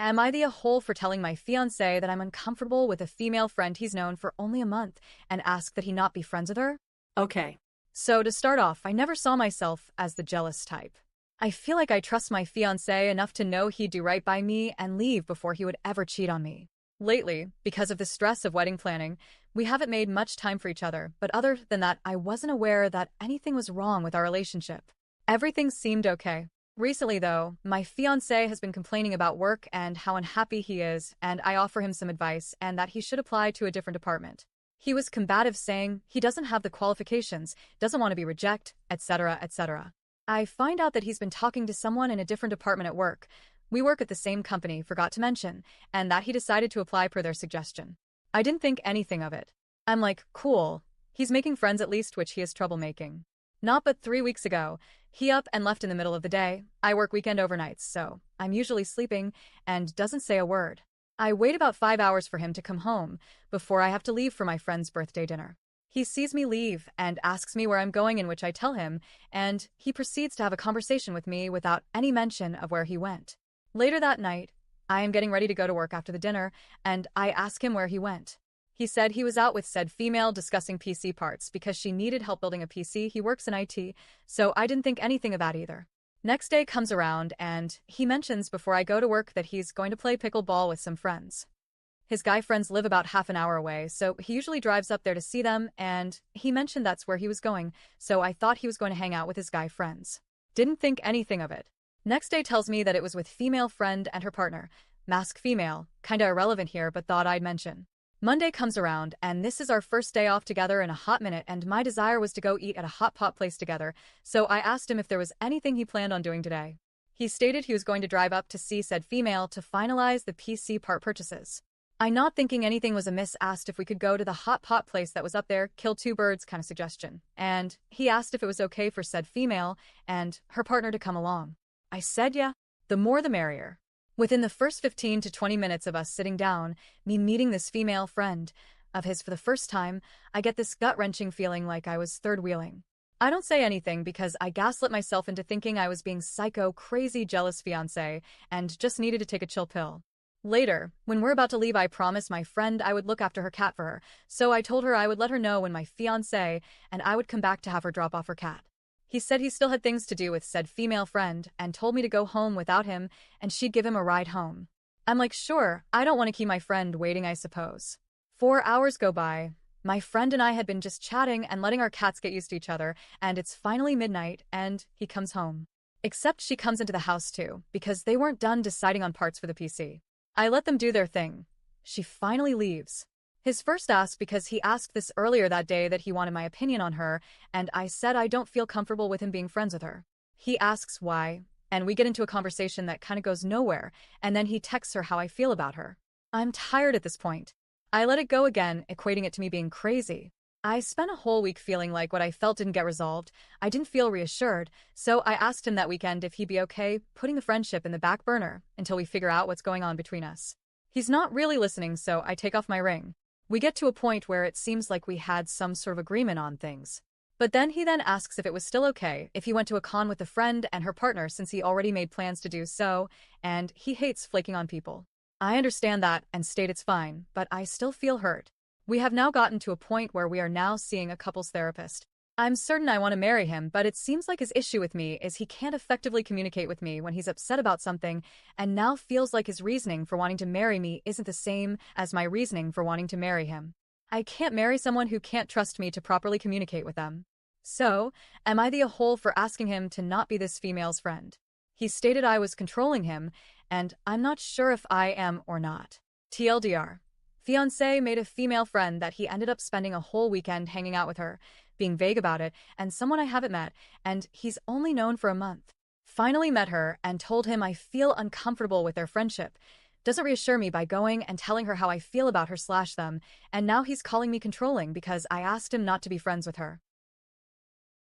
Am I the a-hole for telling my fiancé that I'm uncomfortable with a female friend he's known for only a month and ask that he not be friends with her? Okay. So to start off, I never saw myself as the jealous type. I feel like I trust my fiancé enough to know he'd do right by me and leave before he would ever cheat on me. Lately, because of the stress of wedding planning, we haven't made much time for each other, but other than that, I wasn't aware that anything was wrong with our relationship. Everything seemed okay. Recently, though, my fiancé has been complaining about work and how unhappy he is, and I offer him some advice and that he should apply to a different department. He was combative, saying he doesn't have the qualifications, doesn't want to be rejected, etc., etc. I find out that he's been talking to someone in a different department at work. We work at the same company, forgot to mention, and that he decided to apply per their suggestion. I didn't think anything of it. I'm like, cool. He's making friends at least, which he has trouble making. Not but 3 weeks ago, he up and left in the middle of the day. I work weekend overnights, so I'm usually sleeping and doesn't say a word. I wait about 5 hours for him to come home before I have to leave for my friend's birthday dinner. He sees me leave and asks me where I'm going, in which I tell him, and he proceeds to have a conversation with me without any mention of where he went. Later that night, I am getting ready to go to work after the dinner, and I ask him where he went. He said he was out with said female discussing PC parts because she needed help building a PC. He works in IT, so I didn't think anything of that either. Next day comes around and he mentions before I go to work that he's going to play pickleball with some friends. His guy friends live about half an hour away, so he usually drives up there to see them, and he mentioned that's where he was going, so I thought he was going to hang out with his guy friends. Didn't think anything of it. Next day tells me that it was with female friend and her partner. Mask female, kinda irrelevant here, but thought I'd mention. Monday comes around, and this is our first day off together in a hot minute, and my desire was to go eat at a hot pot place together, so I asked him if there was anything he planned on doing today. He stated he was going to drive up to see said female to finalize the PC part purchases. I, not thinking anything was amiss, asked if we could go to the hot pot place that was up there, kill two birds kind of suggestion, and he asked if it was okay for said female and her partner to come along. I said yeah, the more the merrier. Within the first 15 to 20 minutes of us sitting down, me meeting this female friend of his for the first time, I get this gut-wrenching feeling like I was third-wheeling. I don't say anything because I gaslit myself into thinking I was being psycho, crazy, jealous fiancé and just needed to take a chill pill. Later, when we're about to leave, I promised my friend I would look after her cat for her, so I told her I would let her know when my fiancé and I would come back to have her drop off her cat. He said he still had things to do with said female friend and told me to go home without him and she'd give him a ride home. I'm like, sure, I don't want to keep my friend waiting, I suppose. 4 hours go by. My friend and I had been just chatting and letting our cats get used to each other, and it's finally midnight and he comes home. Except she comes into the house too, because they weren't done deciding on parts for the PC. I let them do their thing. She finally leaves. His first asked because he asked this earlier that day that he wanted my opinion on her, and I said I don't feel comfortable with him being friends with her. He asks why, and we get into a conversation that kind of goes nowhere, and then he texts her how I feel about her. I'm tired at this point. I let it go again, equating it to me being crazy. I spent a whole week feeling like what I felt didn't get resolved. I didn't feel reassured, so I asked him that weekend if he'd be okay putting the friendship in the back burner until we figure out what's going on between us. He's not really listening, so I take off my ring. We get to a point where it seems like we had some sort of agreement on things. But then he asks if it was still okay if he went to a con with a friend and her partner, since he already made plans to do so, and he hates flaking on people. I understand that and state it's fine, but I still feel hurt. We have now gotten to a point where we are now seeing a couples therapist. I'm certain I want to marry him, but it seems like his issue with me is he can't effectively communicate with me when he's upset about something, and now feels like his reasoning for wanting to marry me isn't the same as my reasoning for wanting to marry him. I can't marry someone who can't trust me to properly communicate with them. So, am I the a-hole for asking him to not be this female's friend? He stated I was controlling him, and I'm not sure if I am or not. TLDR. Fiancé made a female friend that he ended up spending a whole weekend hanging out with her, being vague about it, and someone I haven't met, and he's only known for a month. Finally met her and told him I feel uncomfortable with their friendship. Doesn't reassure me by going and telling her how I feel about her/them, and now he's calling me controlling because I asked him not to be friends with her.